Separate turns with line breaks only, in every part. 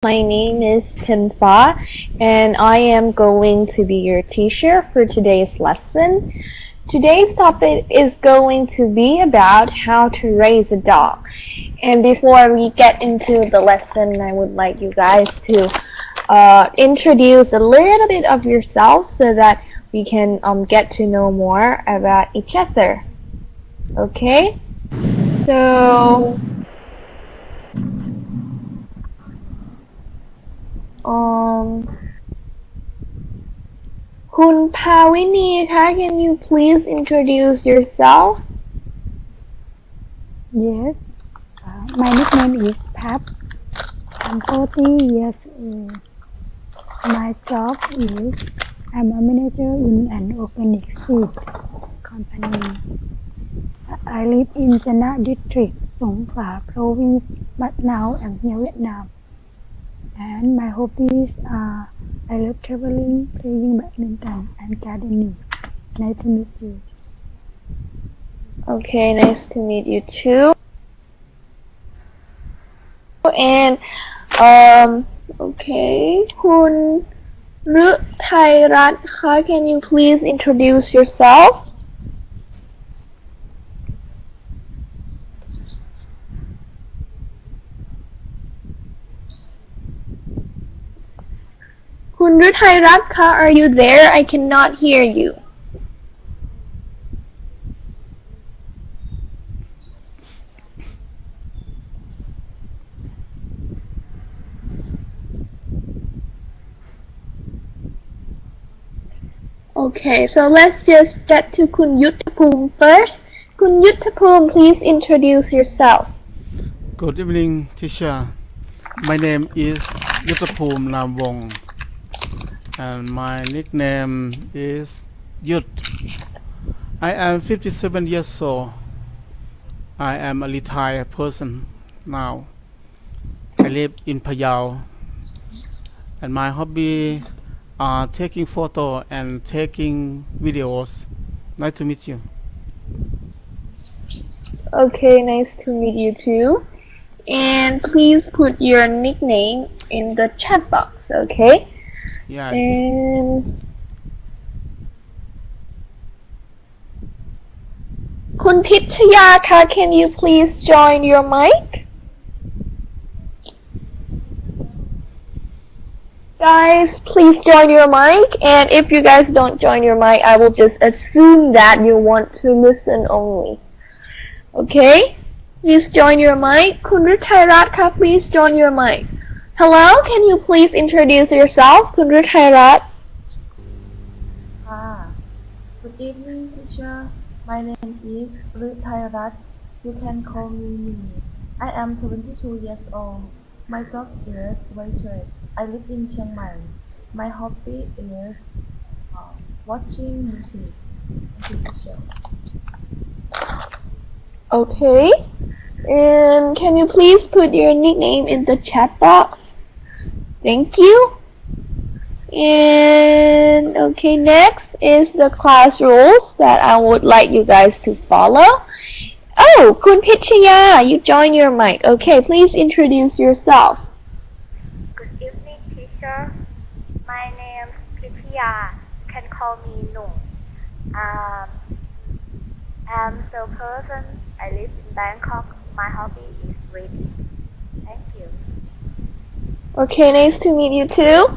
My name is Tinfa and I am going to be your teacher for today's lesson. Today's topic is going to be about how to raise a dog. And before we get into the lesson, I would like you guys to introduce a little bit of yourself so that we can get to know more about each other. Okay? So,คุณภาวินีคะ Can you please introduce yourself?
Yes, my nickname is Pap. I'm 40 years old. My job is I'm a manager in an organic seed company. I live in Chana district, Songkhla province, but now I'm here in Vietnam. And my hobbies are I love traveling, playing badminton, and gardening. Nice to meet you.
Okay, nice to meet you too. And okay, คุณฤทัยรัตน์คะ Can you please introduce yourself? Kun Rutairat ka, are you there? I cannot hear you. Okay, so let's just get to Kun Yuttapum first. Kun Yuttapum, please introduce yourself.
Good evening, teacher. My name is Yuttapum Namwong, and my nickname is Yut. I am 57 years old. I am a retired person now. I live in Payao, and my hobby are taking photo and taking videos. Nice to meet you.
Okay, nice to meet you too. And please put your nickname in the chat box, okay?
Yeah.
And Kun Pitchaya ka, can you please join your mic? Guys, please join your mic, and if you guys don't join your mic, I will just assume that you want to listen only. Okay? Please join your mic. Kun Rutairat ka, please join your mic. Hello, can you please introduce yourself, Kun Rutairat?
Good evening, teacher. My name is Rutairat. You can call me Mimi. I am 22 years old. My job is waitress. I live in Chiang Mai. My hobby is watching music. Thank you, teacher.
Okay. And can you please put your nickname in the chat box? Thank you. And okay, next is the class rules that I would like you guys to follow. Oh, Kun Pitchaya, you join your mic. Okay, please introduce yourself.
Good evening, teacher. My name is Pithiya. You can call me Nung. I'm a person. I live in Bangkok. My hobby is reading. Thank you.
Okay, nice to meet you too.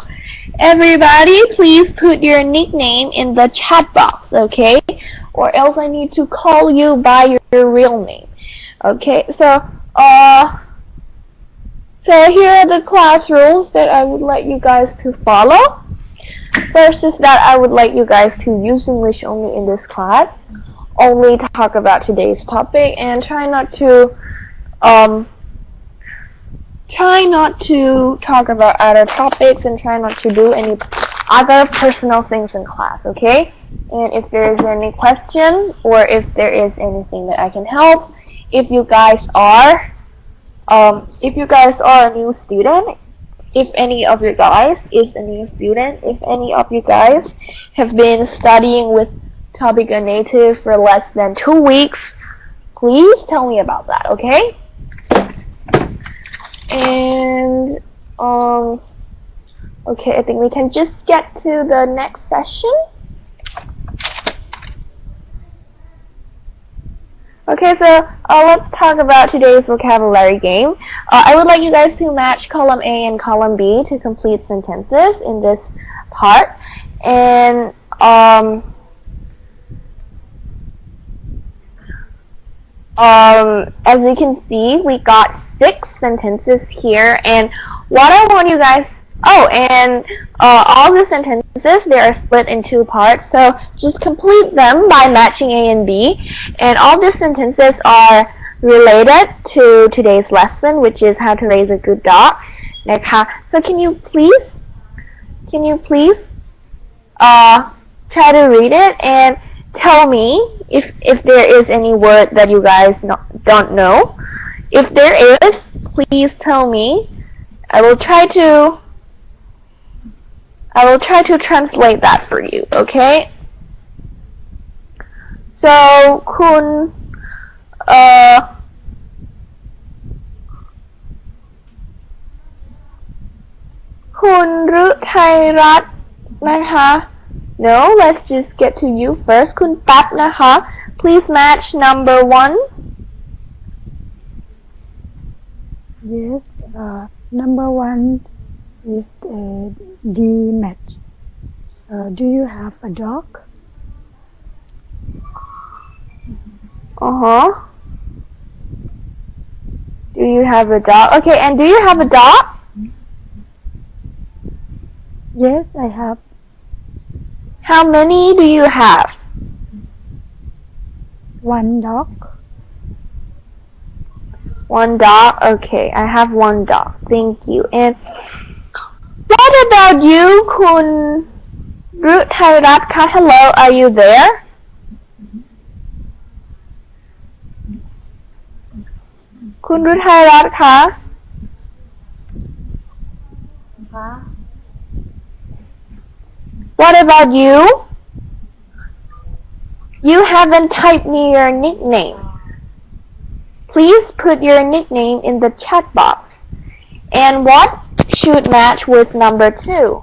Everybody, please put your nickname in the chat box, okay? Or else I need to call you by your real name. Okay, so here are the class rules that I would like you guys to follow. First is that I would like you guys to use English only in this class. Only talk about today's topic and try not to talk about other topics and try not to do any other personal things in class, okay? And if there is any question or if there is anything that I can help, if you guys are a new student, if any of you guys is a new student, if any of you guys have been studying with Topica Native for less than 2 weeks, please tell me about that, okay? And Okay, I think we can just get to the next session. Okay, so let's talk about today's vocabulary game. I would like you guys to match column A and column B to complete sentences in this part. And as you can see, we got 6 sentences here, and what I want you guys, and all the sentences, they are split in 2 parts, so just complete them by matching A and B, and all the sentences are related to today's lesson, which is how to raise a good dog. So can you please try to read it and tell me if there is any word that you guys don't know. If there is, please tell me. I will try to translate that for you, okay? So คุณฤทัยรัตน์นะคะ No, let's just get to you first. คุณปั๊บนะคะ Please match number 1.
Yes, number 1 is D match. Do you have a dog?
Do you have a dog? Okay, and do you have a dog?
Yes, I have.
How many do you have?
1 dog.
1 dog? Okay, I have 1 dog. Thank you. And what about you, คุณฤทัยรัตน์คะ Hello, are you there? คุณฤทัยรัตน์คะ
คะ
What about you? You haven't typed me your nickname. Please put your nickname in the chat box. And what should match with number 2?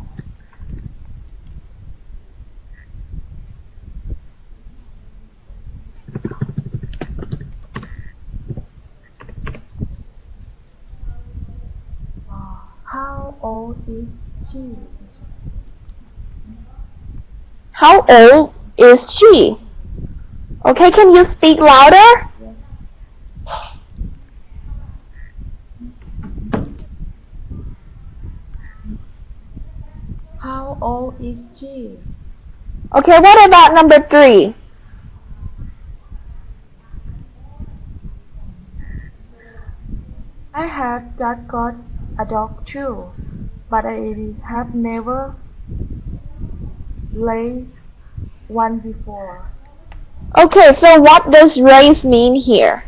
How old is she?
How old is she? Okay, can you speak louder?
How old is she?
Okay, what about number 3?
I have just got a dog too, but I have never raised one before.
Okay, so what does raise mean here?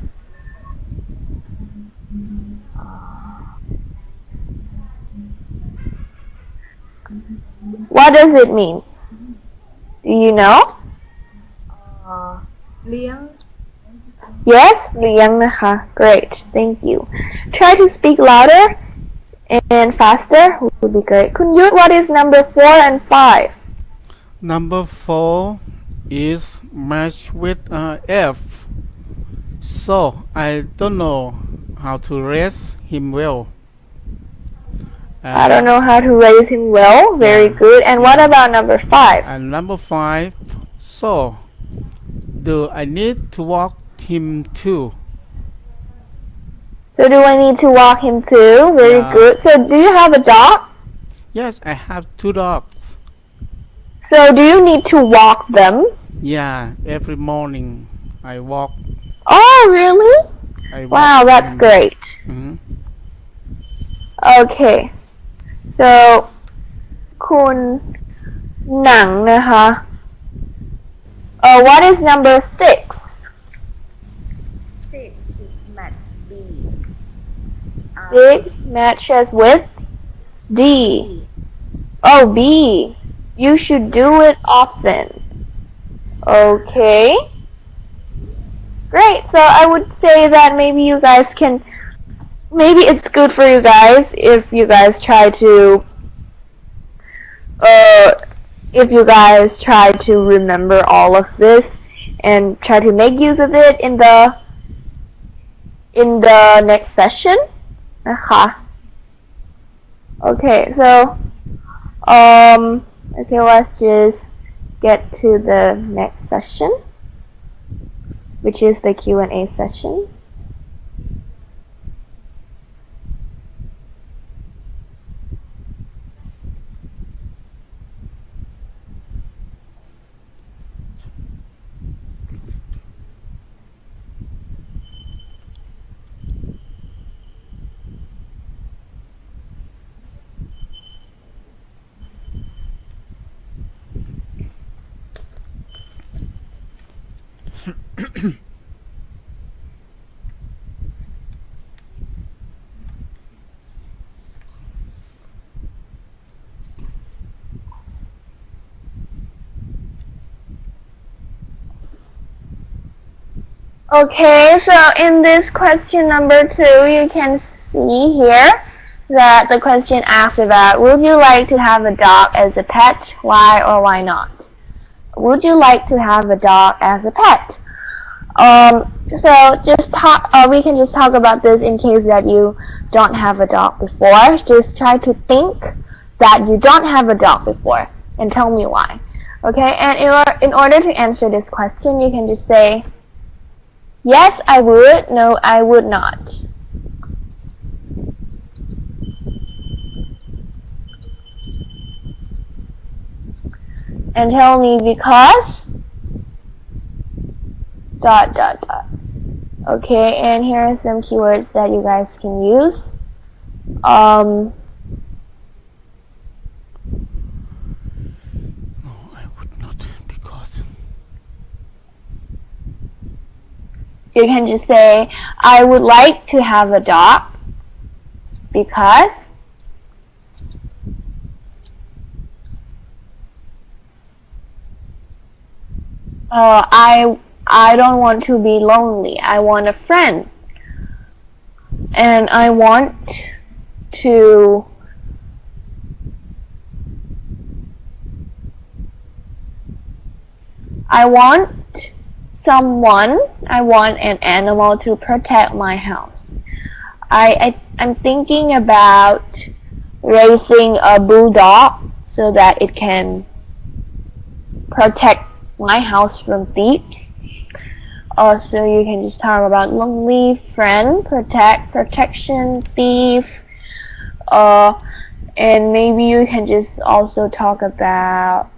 What does it mean? Do you know?
เลี้ยง
Yes, เลี้ยงนะคะ Great, thank you. Try to speak louder and faster would be great. คุณยุทธ what is number 4 and 5?
Number 4 is matched with F. So I don't know how to raise him well.
I don't know how to raise him well. Very good. And what about number 5?
And number 5, so do I need to walk him too?
So do I need to walk him too? Very good. So do you have a dog?
Yes, I have 2 dogs.
So do you need to walk them?
Yeah, every morning I walk.
Oh, really? Wow, that's
him.
great. Okay. So คุณหนังนะคะ what is number 6?
6 is match B.
6 matches with D. Oh, B. You should do it often. Okay. Great. So I would say that maybe you guys can maybe it's good for you guys if you guys try to remember all of this and try to make use of it in the next session นะคะ okay so okay let's just get to the next session which is the Q&A session Okay, so in this question number 2, you can see here that the question asks about, would you like to have a dog as a pet? Why or why not? Would you like to have a dog as a pet? So we can just talk about this in case that you don't have a dog before. Just try to think that you don't have a dog before and tell me why. Okay, and in order to answer this question, you can just say, yes, I would. No, I would not. And tell me because ... Okay, and here are some keywords that you guys can use.
No, I would not because
you can just say, I would like to have a dog because I don't want to be lonely. I want a friend. And I want to I want an animal to protect my house. I'm thinking about raising a bulldog so that it can protect my house from thieves. Also, you can just talk about lonely, friend, protection, thief, and maybe you can just also talk about,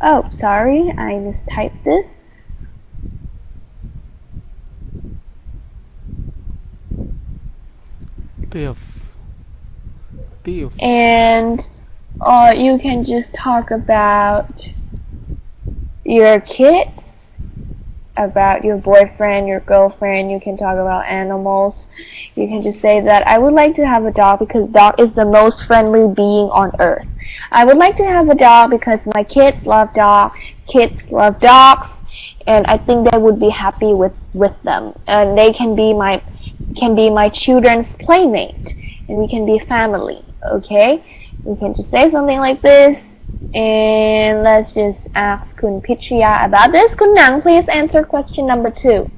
oh, sorry, I mistyped this.
Thief.
And you can just talk about your kids, about your boyfriend, your girlfriend. You can talk about animals. You can just say that I would like to have a dog because dog is the most friendly being on earth. I would like to have a dog because my kids love dogs, and I think they would be happy with them, and they can be my children's playmate, and we can be family. Okay, you can just say something like this. And let's just ask Kun Pichya about this. Kun Nang, please answer question number 2.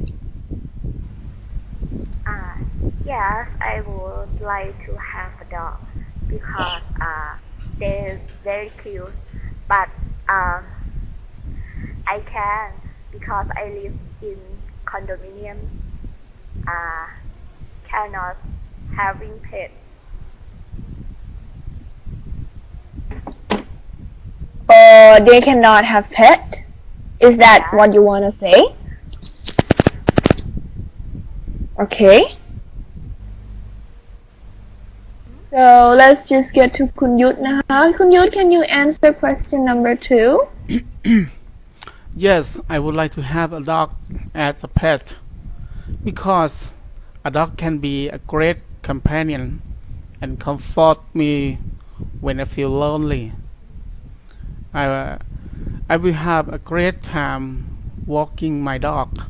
Yes, I would like to have a dog because they're very cute. But I can because I live in condominium. Cannot having pets.
They cannot have pet? Is that what you want to say? Okay. So let's just get to Kun Yut now. Kun Yut, can you answer question number 2?
Yes, I would like to have a dog as a pet because a dog can be a great companion and comfort me when I feel lonely. I will have a great time walking my dog.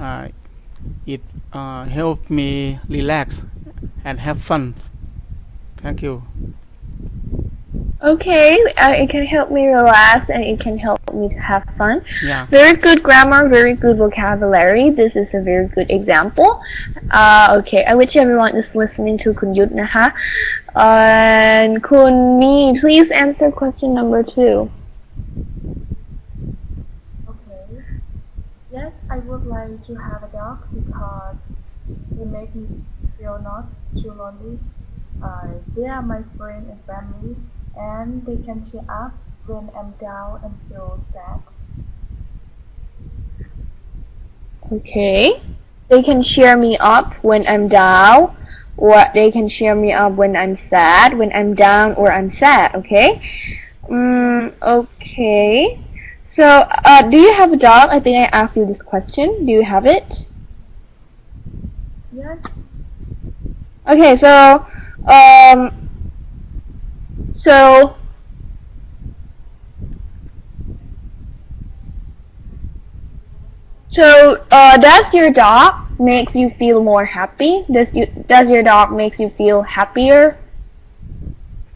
uh, it help me relax and have fun. Thank you.
Okay, it can help me relax and it can help me to have fun.
Yeah.
Very good grammar, very good vocabulary. This is a very good example. Okay, I wish everyone is listening to คุณยุทธนะคะ and คุณมี please answer question number 2.
Okay. Yes, I would like to have a dog because they make me feel not too lonely. They are my friend and family, and they can cheer up when I'm down and feel sad.
Okay. They can cheer me up when I'm down, or they can cheer me up when I'm sad, when I'm down or I'm sad, okay? Okay. So, do you have a dog? I think I asked you this question. Do you have it?
Yes.
Okay, so, does your dog makes you feel more happy? Does your dog makes you feel happier?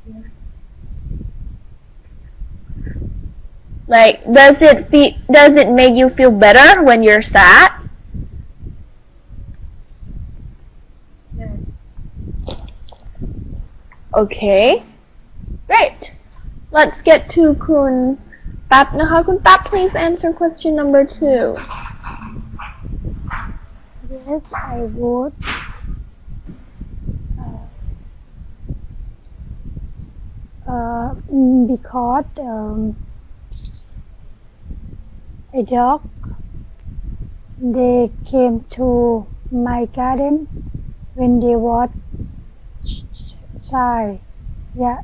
Yes.
Like, does it make you feel better when you're sad?
Yes.
Okay. Great. Let's get to คุณปั๊บนะคะ คุณปั๊บ please answer question number 2.
Yes, I would. Because a dog, they came to my garden when they was child. Yeah,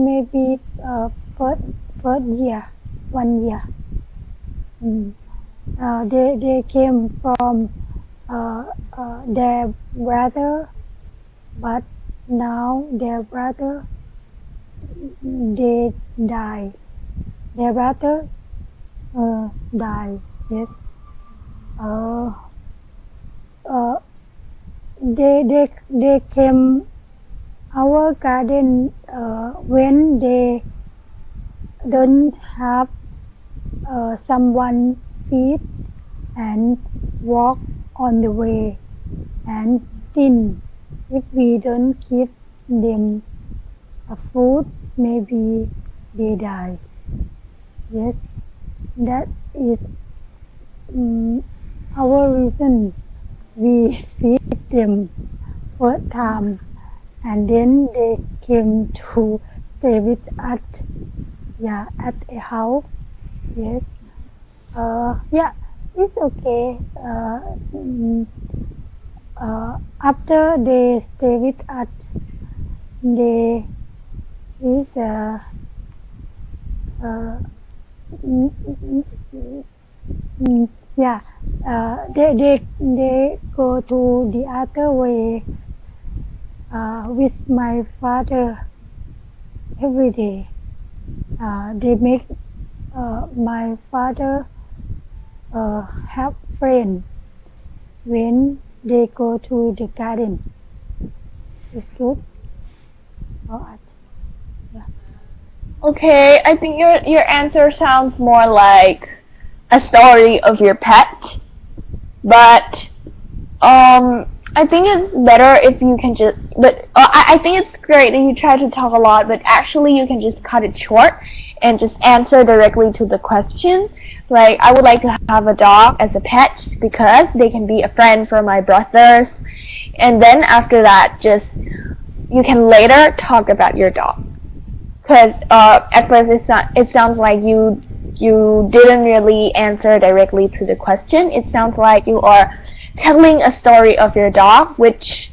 maybe first year, 1 year. They came from their brother, but now their brother they die. Their brother die. Yes. They came our garden when they don't have someone feed and walk on the way, and thin. If we don't give them a food, maybe they die. Yes, that is our reason. We feed them first time, and then they came to stay with us. Yeah, at a house. Yes. Yeah, it's okay. After they stay with us, they is yeah. They go to the other way with my father every day. They make my father have friends when they go to the garden. It's good for us. Yeah.
Okay, I think your answer sounds more like a story of your pet, but I think it's better if you can just, but I think it's great that you try to talk a lot, but actually you can just cut it short and just answer directly to the question. Like, I would like to have a dog as a pet because they can be a friend for my brothers, and then after that, just you can later talk about your dog. Because at first it sounds like you didn't really answer directly to the question. It sounds like you are telling a story of your dog, which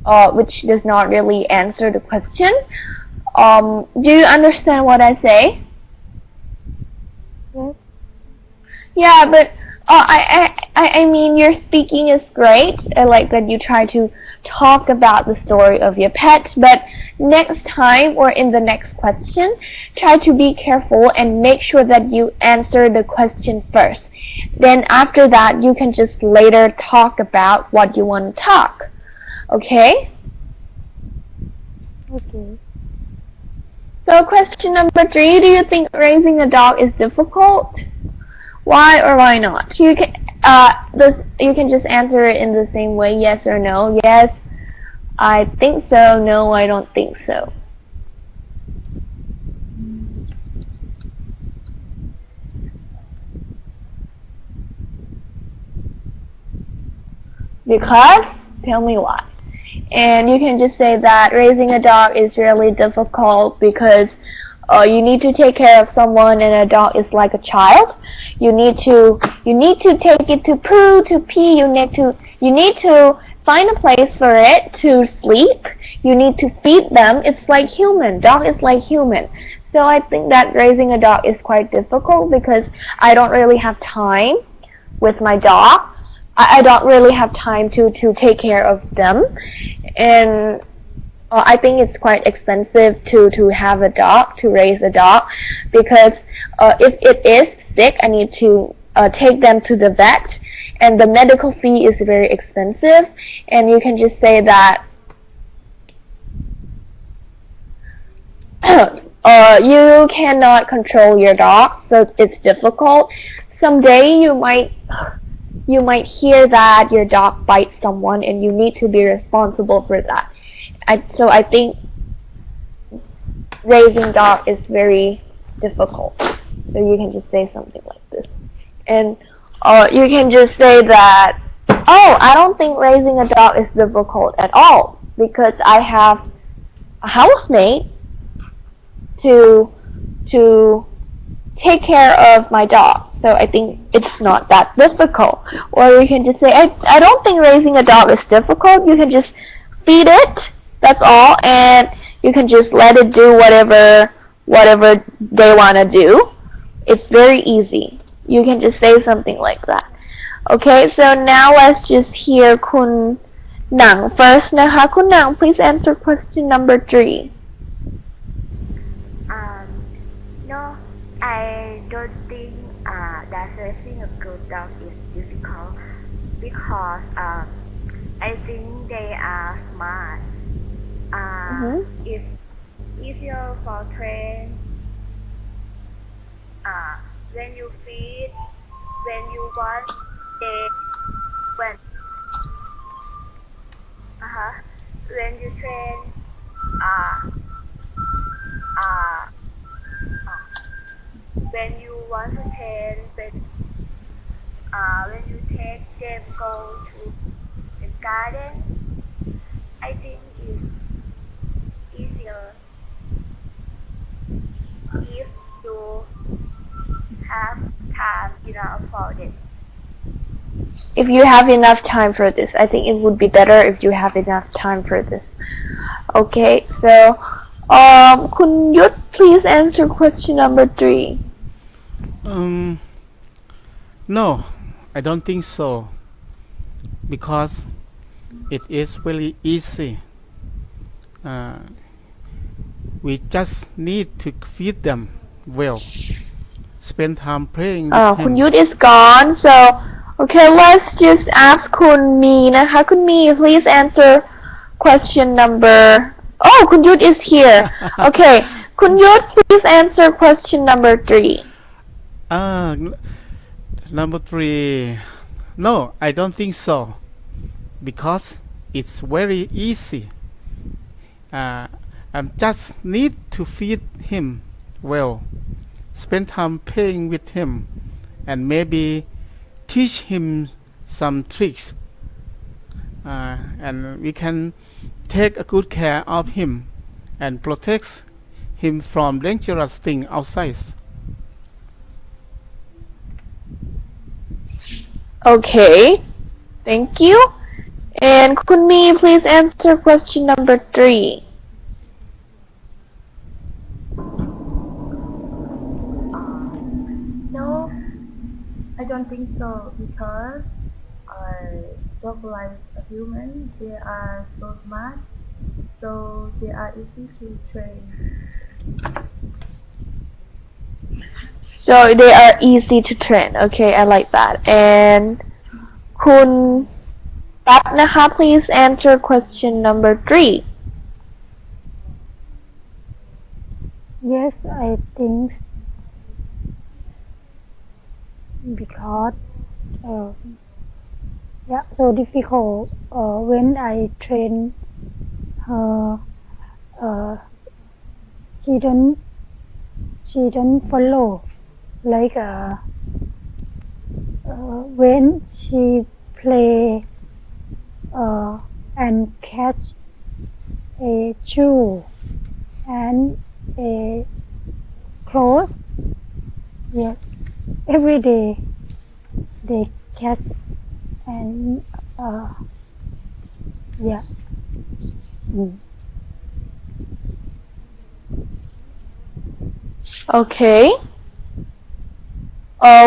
does not really answer the question. Do you understand what I say?
Yes.
Yeah, but I mean, your speaking is great. I like that you try to talk about the story of your pet, but next time or in the next question, try to be careful and make sure that you answer the question first. Then after that, you can just later talk about what you want to talk. Okay?
Okay.
So question number 3, do you think raising a dog is difficult? Why or why not? You can just answer it in the same way, yes or no. Yes, I think so. No, I don't think so. Because? Tell me why. And you can just say that raising a dog is really difficult because you need to take care of someone, and a dog is like a child. You need to take it to poo, to pee. You need to find a place for it to sleep. You need to feed them. It's like human. Dog is like human. So I think that raising a dog is quite difficult because I don't really have time with my dog. I don't really have time to take care of them, and I think it's quite expensive to have a dog, to raise a dog, because if it is sick, I need to take them to the vet, and the medical fee is very expensive. And you can just say that you cannot control your dog, so it's difficult. Someday you might hear that your dog bites someone, and you need to be responsible for that. So I think raising dog is very difficult. So you can just say something like this. And you can just say that, oh, I don't think raising a dog is difficult at all because I have a housemate to take care of my dog. So I think it's not that difficult. Or you can just say, I don't think raising a dog is difficult. You can just feed it. That's all, and you can just let it do whatever they want to do. It's very easy. You can just say something like that. Okay, so now let's just hear คุณหนัง first นะคะ คุณหนัง please answer question number 3.
No, I don't think that raising a good dog is difficult because I think they are smart. It's easier for train. When you feed, when you want, when you train, when you want to train, when you take them go to the garden, I think it's easier if you have time enough for it.
If you have enough time for this, I think it would be better if you have enough time for this. Okay, so คุณยุทธ please answer question number 3.
No, I don't think so, because it is very easy. We just need to feed them well, spend time playing with them.
คุณยุทธ is gone, so okay, let's just ask คุณมีนะคะ คุณมี please answer question number. Oh, คุณยุทธ is here. Okay, คุณยุทธ please answer question number 3.
Number 3. No, I don't think so, because it's very easy. I just need to feed him well, spend time playing with him, and maybe teach him some tricks. And we can take a good care of him and protect him from dangerous things outside.
Okay, thank you. And คุณมี please answer question number 3.
No, I don't think so because dog like a human, they are so smart, so they are easy to train.
So they are easy to train. Okay, I like that. And คุณปั๊บนะคะ please answer question number 3.
Yes, I think because yeah, so difficult when I train her. She don't follow like when she play and catch a shoe and a clothes. Yes, every day they catch and yeah.
Okay.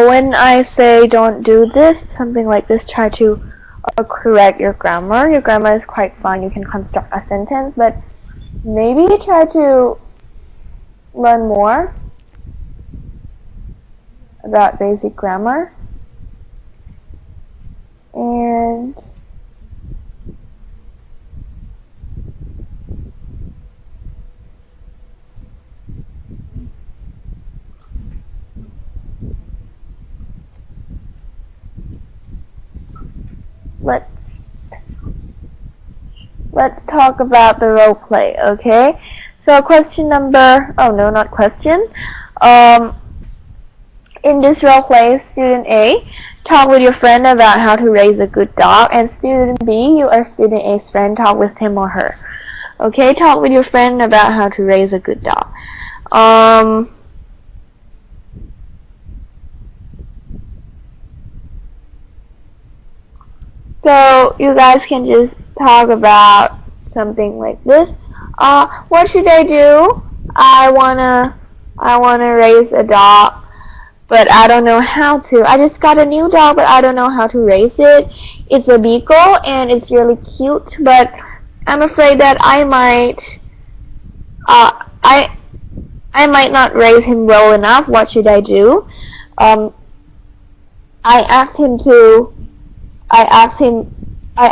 When I say don't do this, something like this, try to correct your grammar. Your grammar is quite fun. You can construct a sentence, but maybe try to learn more about basic grammar. And let's talk about the role play, okay? So question number, oh no, not question. In this role play, student A, talk with your friend about how to raise a good dog, and student B, you are student A's friend, talk with him or her. Okay, talk with your friend about how to raise a good dog. So you guys can just talk about something like this. What should I do? I wanna raise a dog, but I don't know how to. I just got a new dog, but I don't know how to raise it. It's a beagle and it's really cute, but I'm afraid that I might might not raise him well enough. What should I do? I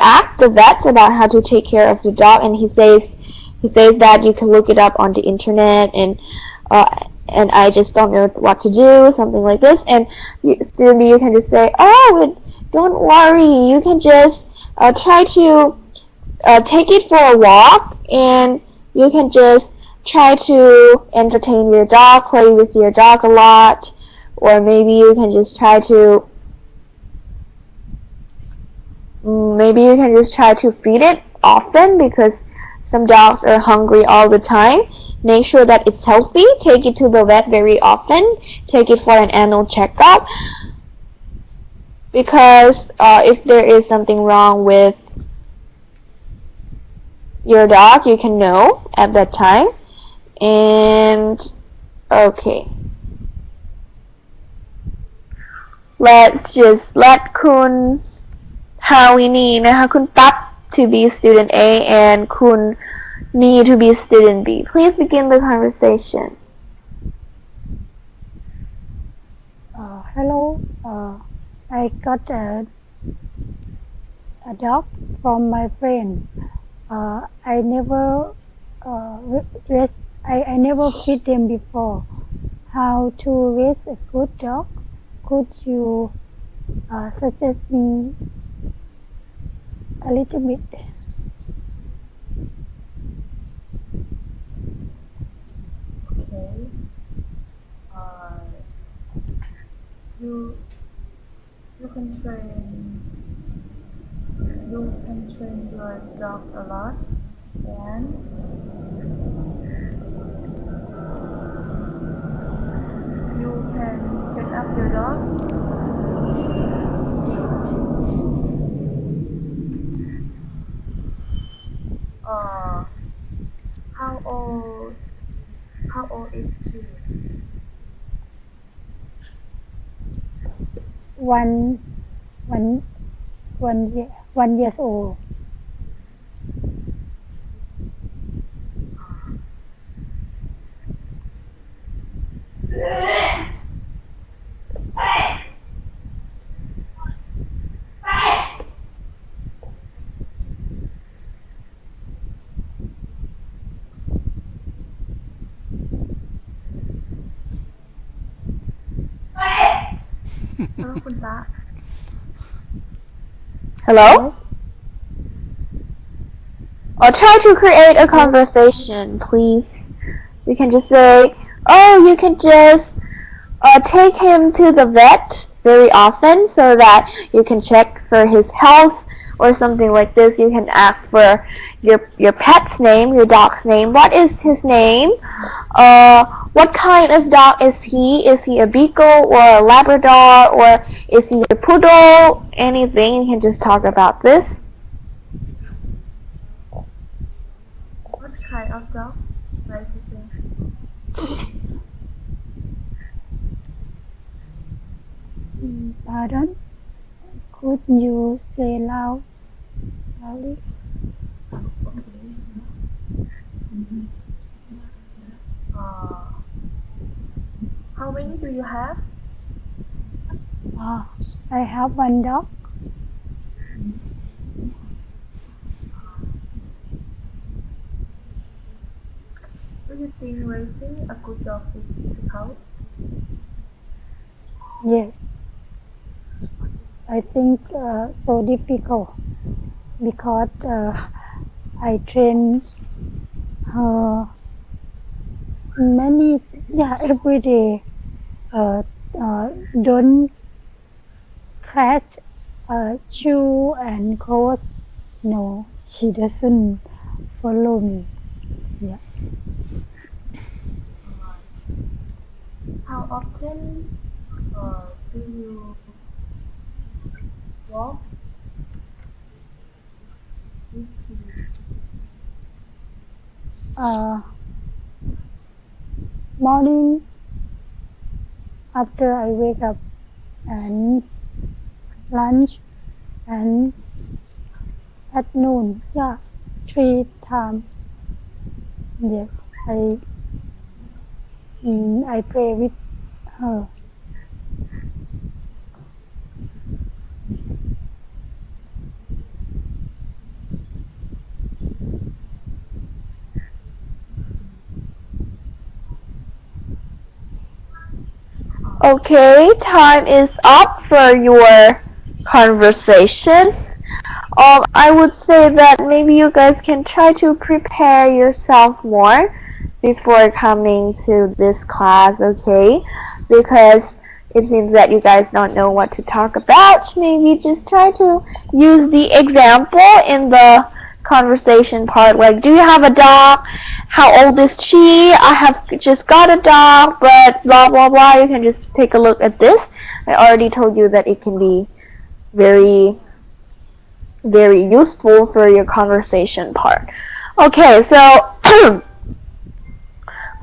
asked the vet about how to take care of the dog, and he says that you can look it up on the internet, and I just don't know what to do, something like this. And student B, you can just say, don't worry, you can just try to take it for a walk, and you can just try to entertain your dog, play with your dog a lot, or maybe you can just try to feed it often, because some dogs are hungry all the time. Make sure that it's healthy. Take it to the vet very often. Take it for an annual checkup, because if there is something wrong with your dog, you can know at that time. And okay, let's just let คุณฮาวินีนะคะคุณปั๊บ to be student A and คุณนี to be student B. Please begin the conversation.
Hello, I got a dog from my friend. I never I never feed them before. How to raise a good dog? Could you suggest me a little bit?
Okay. You can train your dog a lot, and you can check up your dog. How old is she?
one one one years old.
Hello? Or try to create a conversation, please. You can just say, oh, you can just take him to the vet very often so that you can check for his health or something like this. You can ask for your pet's name, your dog's name. What is his name? What kind of dog is he? Is he a beagle or a Labrador or is he a poodle? Anything, you can just talk about this.
What kind of dog? Like you say.
Pardon? Could you say loudly?
How many do you have?
I have one dog.
Do you think raising a good dog is difficult?
Yes. I think so difficult because I train her every day. Don't catch, chew and cross. No, she doesn't follow me. Yeah.
How often do you walk?
Morning after I wake up and lunch and at noon. Yeah, 3 times. Yes, I play with her.
Okay, time is up for your conversations. I would say that maybe you guys can try to prepare yourself more before coming to this class, okay? Because it seems that you guys don't know what to talk about. Maybe just try to use the example in the conversation part, like, do you have a dog? How old is she? I have just got a dog, but blah blah blah. You can just take a look at this. I already told you that it can be very useful for your conversation part. Okay, so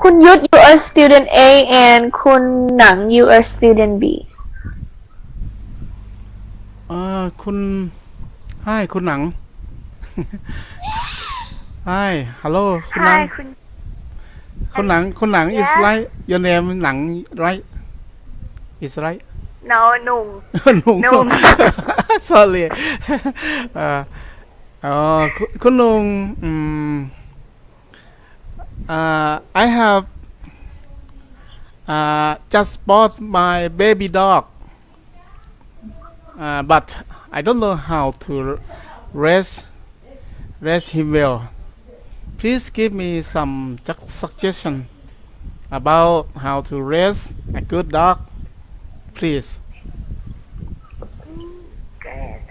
คุณยุทธ you are student A and คุณหนัง you are student B.
คุณหนัง Hi, hello คุณหนัง คุณหนัง is right your name หนัง right is right
No, หนุ่ม
sorry คุณลุงI have just bought my baby dog but I don't know how to raise him well. Please give me some suggestion about how to raise a good dog, please.
Great.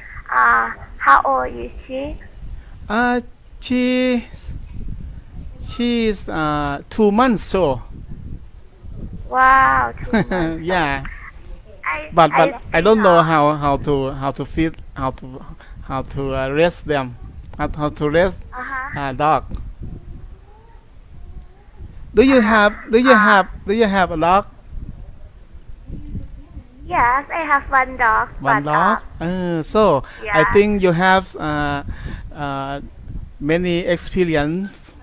How old is she?
She's 2 months old.
Wow. 2 months.
Yeah. But I don't know how to feed how to raise them. How to raise a dog. Do you have a dog?
Yes, I have one dog.
One
but,
dog. So I
yeah.
think you have many experience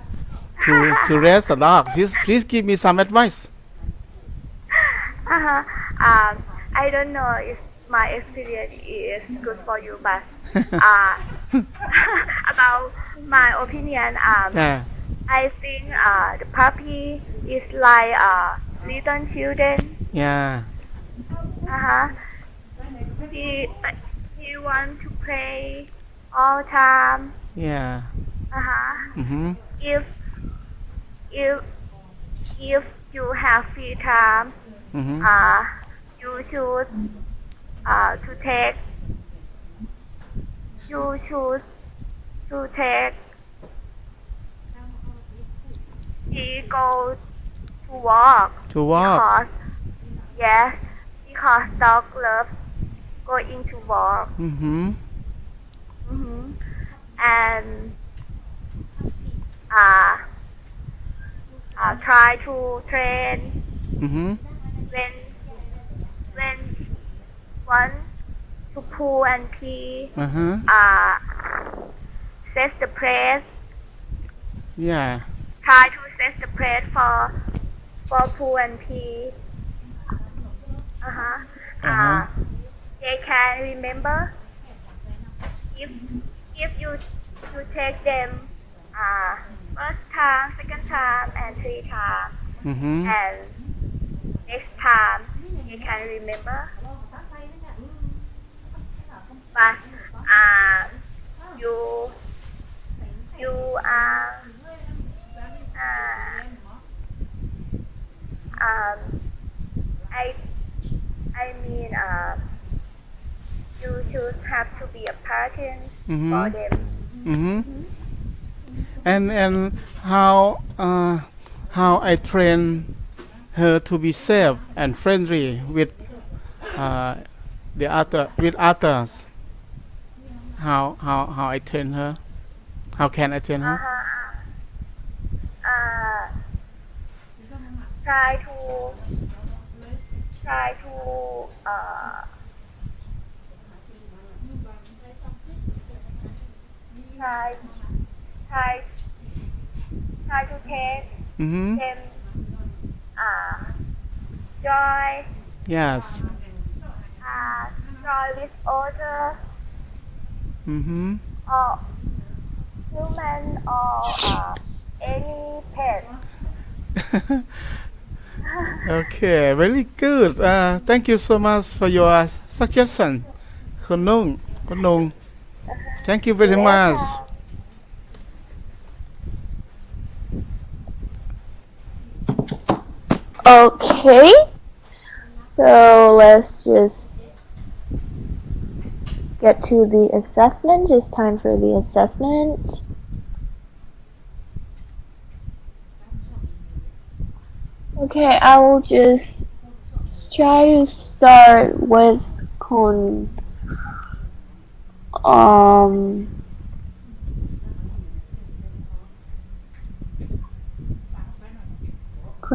to raise a dog. Please give me some advice.
Uh-huh. I don't know if my experience is good for you, but about my opinion,
Yeah.
I think the puppy is like little children.
Yeah.
Uh-huh. He want to play all time.
Yeah.
Uh-huh.
Mm-hmm.
If if if you have free time,
Mm-hmm.
you should to take you should to take he go to walk
To walk.
because yes because dog love going to walk.
Mm-hmm.
Hmm. And uh, try to train
Mm-hmm.
when want to pull and pee.
Uh-huh.
Set the place.
Yeah.
Try to set the place for pull and pee. Uh-huh.
Uh-huh.
They can remember if you take them first time, second time, and three times,
Mm-hmm.
and next time they can remember. But you I mean you should have to be a partner
Mm-hmm.
for them.
Mm-hmm. And how I train her to be safe and friendly with with others. How I train her? How can I train her?
Try to try to take
Mm-hmm.
them joy
Yes.
joy with other
Mm-hmm.
or human or any pet.
Okay, very good. Thank you so much for your suggestion, คุณนุ่ง Thank you very much.
Okay, so let's just get to the assessment. It's time for the assessment. Okay, I will just try to start withค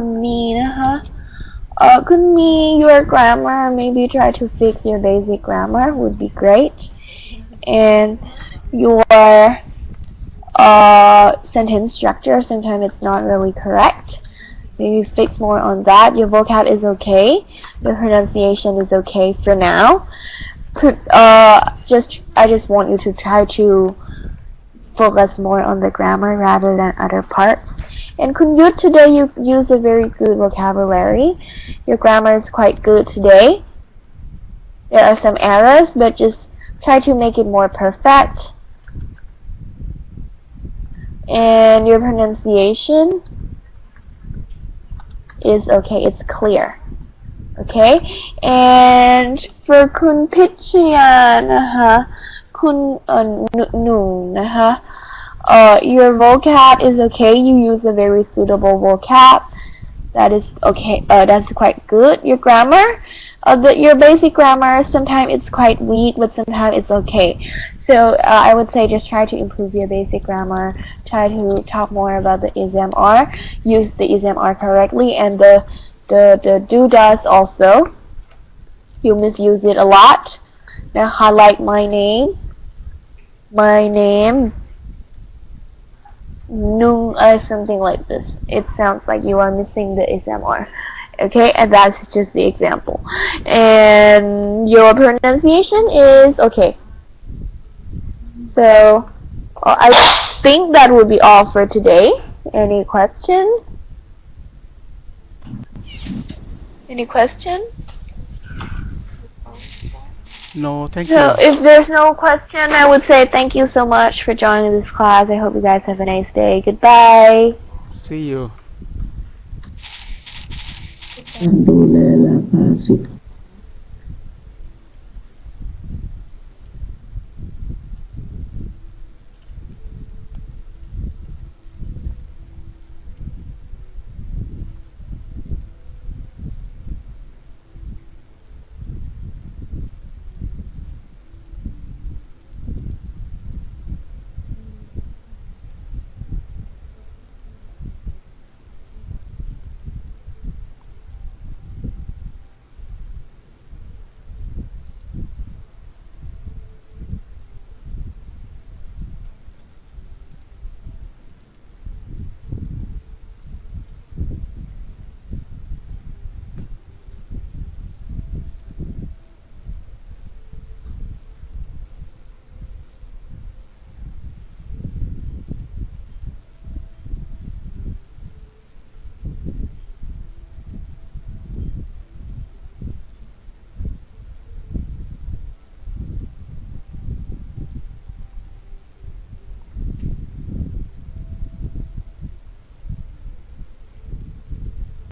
ุณมีนะคะ คุณมี your grammar, maybe try to fix your basic grammar would be great, and your sentence structure, sometimes it's not really correct, maybe fix more on that. Your vocab is okay, your pronunciation is okay for now. I just want you to try to focus more on the grammar rather than other parts. And Kunyut, today you use a very good vocabulary. Your grammar is quite good today. There are some errors, but just try to make it more perfect. And your pronunciation is okay, it's clear. Okay? And for Kun Pichayaนะคะคุณหนูนะคะ your vocab is okay. You use a very suitable vocab. That is okay. That's quite good. Your grammar, your basic grammar, sometimes it's quite weak, but sometimes it's okay. So I would say just try to improve your basic grammar. Try to talk more about the ismr. Use the ismr correctly and the do does also. you misuse it a lot นะคะ like my name something like this. It sounds like you are missing the SMR. Okay, and that's just the example. And your pronunciation is okay. So I think that would be all for today. Any questions? Any questions?
No, thank
So
you.
if there's no question, I would say thank you so much for joining this class. I hope you guys have a nice day. Goodbye.
See you.
การดูแลและภาษิต